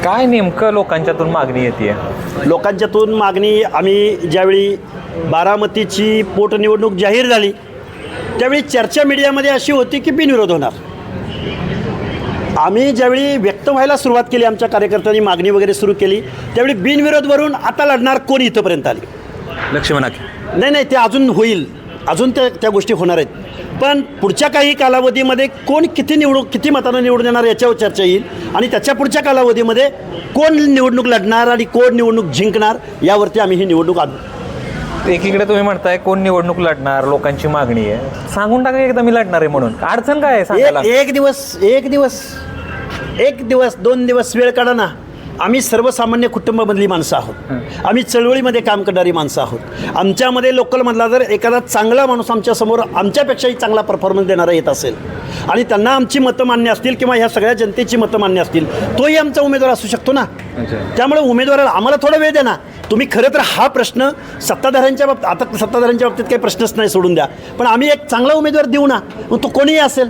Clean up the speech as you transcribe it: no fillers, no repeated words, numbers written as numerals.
काय नेमकं लोकांच्यातून मागणी येते? लोकांच्यातून मागणी आम्ही ज्यावेळी बारामतीची पोटनिवडणूक जाहीर झाली त्यावेळी चर्चा मीडियामध्ये अशी होती की बिनविरोध होणार. आम्ही ज्यावेळी व्यक्त व्हायला सुरुवात केली, आमच्या कार्यकर्त्यांनी मागणी वगैरे सुरू केली, त्यावेळी बिनविरोधवरून आता लढणार कोण इथंपर्यंत आली. लक्ष्मण नाही ते अजून होईल, अजून त्या गोष्टी होणार आहेत. पण पुढच्या काही कालावधीमध्ये कोण किती मतानं निवडून येणार याच्यावर चर्चा येईल आणि त्याच्या पुढच्या कालावधीमध्ये कोण निवडणूक लढणार आणि कोण निवडणूक जिंकणार यावरती आम्ही ही निवडणूक आणू. एकीकडे तुम्ही म्हणताय कोण निवडणूक लढणार, लोकांची मागणी आहे, सांगून टाका एकदा मी लढणार आहे म्हणून. अडचण काय आहे सांगायला? एक दिवस 2 दिवस वेळ काढा ना. आम्ही सर्वसामान्य कुटुंबामधली माणसं आहोत, आम्ही चळवळीमध्ये काम करणारी माणसं आहोत. आमच्यामध्ये लोकलमधला जर एखादा चांगला माणूस आमच्यासमोर आमच्यापेक्षाही चांगला परफॉर्मन्स देणारा येत असेल आणि त्यांना आमची मतं मान्य असतील किंवा ह्या सगळ्या जनतेची मतं मान्य असतील, तोही आमचा उमेदवार असू शकतो ना. त्यामुळे उमेदवाराला आम्हाला थोडा वेळ द्या ना. तुम्ही खरं तर हा प्रश्न सत्ताधाऱ्यांच्या बाबतीत काही प्रश्नच नाही, सोडून द्या. पण आम्ही एक चांगला उमेदवार देऊ ना, मग तो कोणीही असेल.